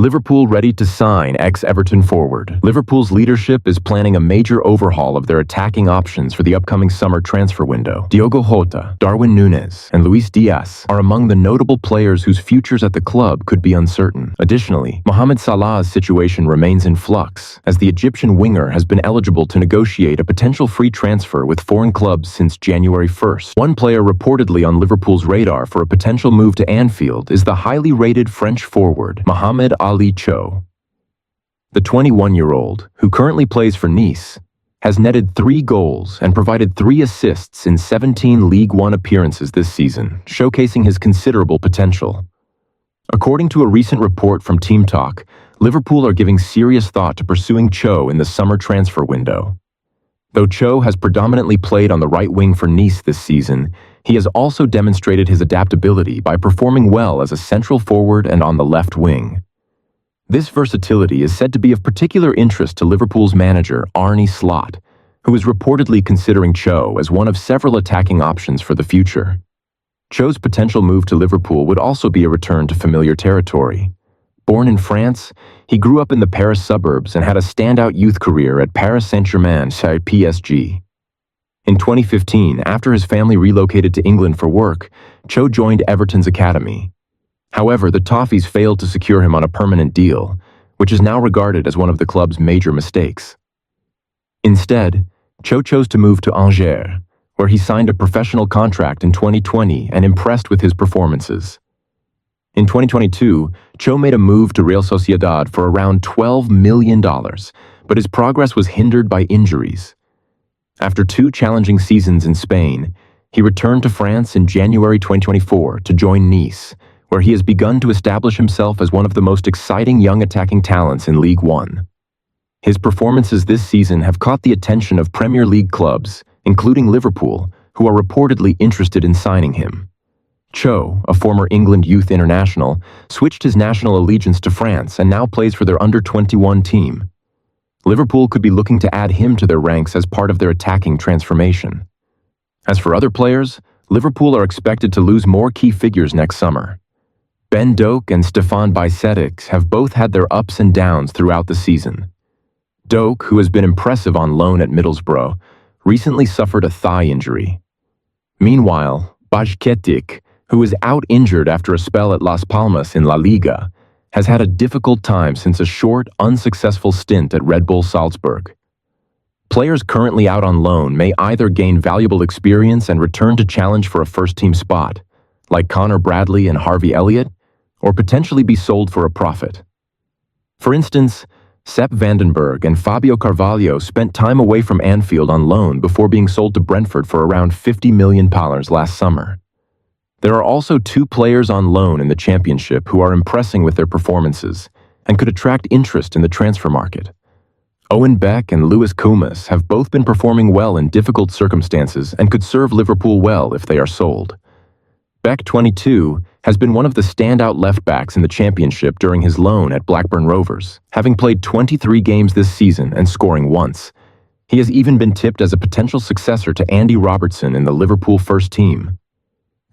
Liverpool ready to sign ex-Everton forward. Liverpool's leadership is planning a major overhaul of their attacking options for the upcoming summer transfer window. Diogo Jota, Darwin Núñez, and Luis Diaz are among the notable players whose futures at the club could be uncertain. Additionally, Mohamed Salah's situation remains in flux, as the Egyptian winger has been eligible to negotiate a potential free transfer with foreign clubs since January 1st. One player reportedly on Liverpool's radar for a potential move to Anfield is the highly rated French forward, Mohamed-Ali Cho. The 21-year-old, who currently plays for Nice, has netted 3 goals and provided 3 assists in 17 League One appearances this season, showcasing his considerable potential. According to a recent report from Team Talk, Liverpool are giving serious thought to pursuing Cho in the summer transfer window. Though Cho has predominantly played on the right wing for Nice this season, he has also demonstrated his adaptability by performing well as a central forward and on the left wing. This versatility is said to be of particular interest to Liverpool's manager, Arne Slot, who is reportedly considering Cho as one of several attacking options for the future. Cho's potential move to Liverpool would also be a return to familiar territory. Born in France, he grew up in the Paris suburbs and had a standout youth career at Paris Saint-Germain PSG. In 2015, after his family relocated to England for work, Cho joined Everton's academy. However, the Toffees failed to secure him on a permanent deal, which is now regarded as one of the club's major mistakes. Instead, Cho chose to move to Angers, where he signed a professional contract in 2020 and impressed with his performances. In 2022, Cho made a move to Real Sociedad for around $12 million, but his progress was hindered by injuries. After 2 challenging seasons in Spain, he returned to France in January 2024 to join Nice, where he has begun to establish himself as one of the most exciting young attacking talents in League One. His performances this season have caught the attention of Premier League clubs, including Liverpool, who are reportedly interested in signing him. Cho, a former England youth international, switched his national allegiance to France and now plays for their under-21 team. Liverpool could be looking to add him to their ranks as part of their attacking transformation. As for other players, Liverpool are expected to lose more key figures next summer. Ben Doak and Stefan Bajcetic have both had their ups and downs throughout the season. Doak, who has been impressive on loan at Middlesbrough, recently suffered a thigh injury. Meanwhile, Bajcetic, who is out injured after a spell at Las Palmas in La Liga, has had a difficult time since a short, unsuccessful stint at Red Bull Salzburg. Players currently out on loan may either gain valuable experience and return to challenge for a first-team spot, like Connor Bradley and Harvey Elliott, or potentially be sold for a profit. For instance, Sepp Vandenberg and Fabio Carvalho spent time away from Anfield on loan before being sold to Brentford for around £50 million last summer. There are also 2 players on loan in the Championship who are impressing with their performances and could attract interest in the transfer market. Owen Beck and Lewis Kumas have both been performing well in difficult circumstances and could serve Liverpool well if they are sold. Beck, 22, has been one of the standout left-backs in the Championship during his loan at Blackburn Rovers, having played 23 games this season and scoring once. He has even been tipped as a potential successor to Andy Robertson in the Liverpool first team.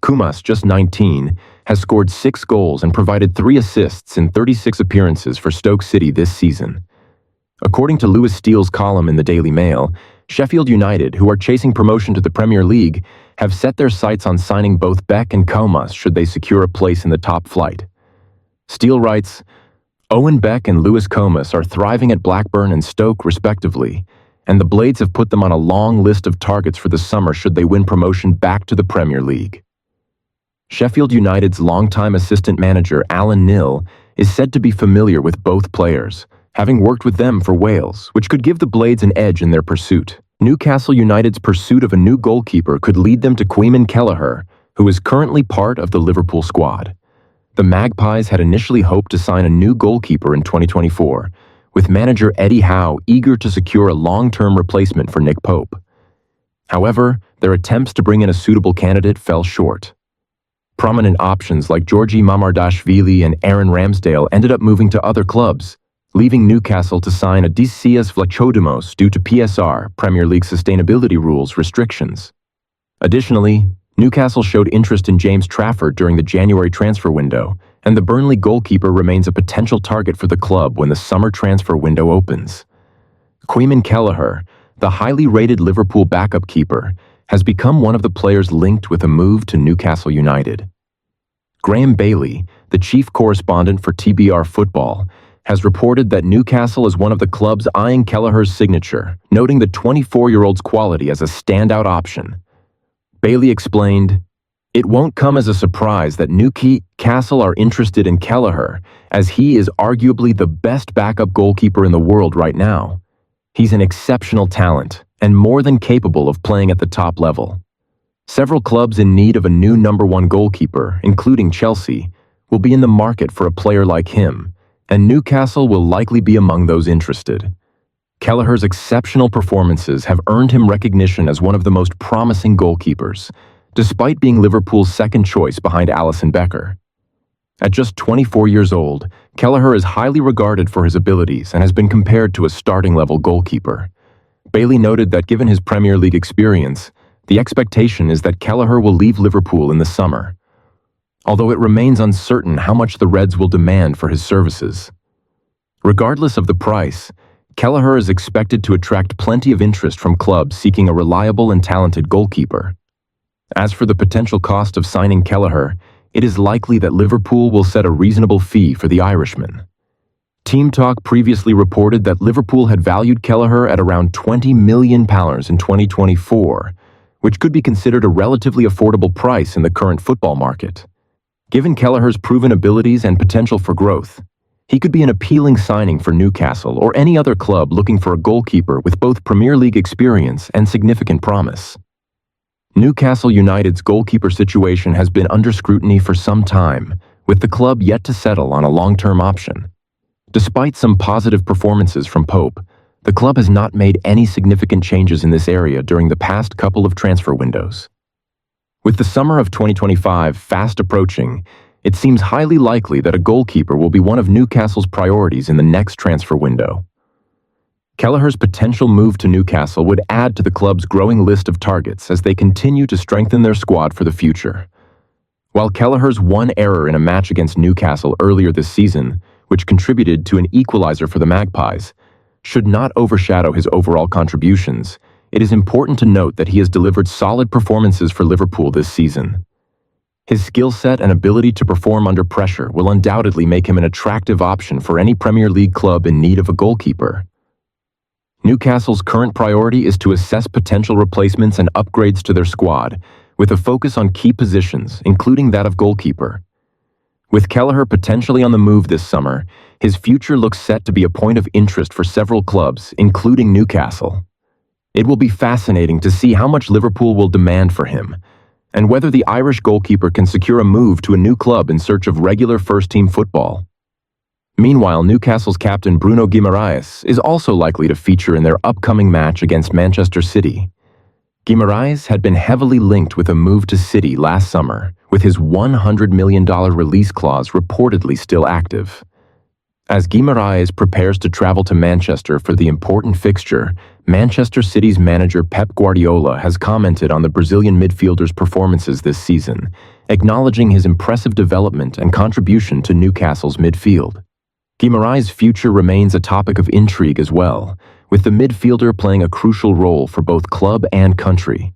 Kumas, just 19, has scored 6 goals and provided 3 assists in 36 appearances for Stoke City this season. According to Lewis Steele's column in the Daily Mail, Sheffield United, who are chasing promotion to the Premier League, have set their sights on signing both Beck and Kumas should they secure a place in the top flight. Steele writes, Owen Beck and Lewis Kumas are thriving at Blackburn and Stoke respectively, and the Blades have put them on a long list of targets for the summer should they win promotion back to the Premier League. Sheffield United's longtime assistant manager Alan Knill is said to be familiar with both players, having worked with them for Wales, which could give the Blades an edge in their pursuit. Newcastle United's pursuit of a new goalkeeper could lead them to Kelleher, who is currently part of the Liverpool squad. The Magpies had initially hoped to sign a new goalkeeper in 2024, with manager Eddie Howe eager to secure a long-term replacement for Nick Pope. However, their attempts to bring in a suitable candidate fell short. Prominent options like Georgi Mamardashvili and Aaron Ramsdale ended up moving to other clubs, leaving Newcastle to sign Odysseas Vlachodimos due to PSR, Premier League sustainability rules restrictions. Additionally, Newcastle showed interest in James Trafford during the January transfer window, and the Burnley goalkeeper remains a potential target for the club when the summer transfer window opens. Kelleher, the highly rated Liverpool backup keeper, has become one of the players linked with a move to Newcastle United. Graham Bailey, the chief correspondent for TBR Football, has reported that Newcastle is one of the clubs eyeing Kelleher's signature, noting the 24-year-old's quality as a standout option. Bailey explained, "It won't come as a surprise that Newcastle are interested in Kelleher, as he is arguably the best backup goalkeeper in the world right now. He's an exceptional talent and more than capable of playing at the top level. Several clubs in need of a new #1 goalkeeper, including Chelsea, will be in the market for a player like him, and Newcastle will likely be among those interested." Kelleher's exceptional performances have earned him recognition as one of the most promising goalkeepers, despite being Liverpool's second choice behind Alisson Becker. At just 24 years old, Kelleher is highly regarded for his abilities and has been compared to a starting-level goalkeeper. Bailey noted that given his Premier League experience, the expectation is that Kelleher will leave Liverpool in the summer, although it remains uncertain how much the Reds will demand for his services. Regardless of the price, Kelleher is expected to attract plenty of interest from clubs seeking a reliable and talented goalkeeper. As for the potential cost of signing Kelleher, it is likely that Liverpool will set a reasonable fee for the Irishman. Team Talk previously reported that Liverpool had valued Kelleher at around £20 million in 2024, which could be considered a relatively affordable price in the current football market. Given Kelleher's proven abilities and potential for growth, he could be an appealing signing for Newcastle or any other club looking for a goalkeeper with both Premier League experience and significant promise. Newcastle United's goalkeeper situation has been under scrutiny for some time, with the club yet to settle on a long-term option. Despite some positive performances from Pope, the club has not made any significant changes in this area during the past couple of transfer windows. With the summer of 2025 fast approaching, it seems highly likely that a goalkeeper will be one of Newcastle's priorities in the next transfer window. Kelleher's potential move to Newcastle would add to the club's growing list of targets as they continue to strengthen their squad for the future. While Kelleher's one error in a match against Newcastle earlier this season, which contributed to an equalizer for the Magpies, should not overshadow his overall contributions, it is important to note that he has delivered solid performances for Liverpool this season. His skill set and ability to perform under pressure will undoubtedly make him an attractive option for any Premier League club in need of a goalkeeper. Newcastle's current priority is to assess potential replacements and upgrades to their squad, with a focus on key positions, including that of goalkeeper. With Kelleher potentially on the move this summer, his future looks set to be a point of interest for several clubs, including Newcastle. It will be fascinating to see how much Liverpool will demand for him, and whether the Irish goalkeeper can secure a move to a new club in search of regular first-team football. Meanwhile, Newcastle's captain Bruno Guimaraes is also likely to feature in their upcoming match against Manchester City. Guimaraes had been heavily linked with a move to City last summer, with his $100 million release clause reportedly still active. As Guimaraes prepares to travel to Manchester for the important fixture, Manchester City's manager Pep Guardiola has commented on the Brazilian midfielder's performances this season, acknowledging his impressive development and contribution to Newcastle's midfield. Guimaraes' future remains a topic of intrigue as well, with the midfielder playing a crucial role for both club and country.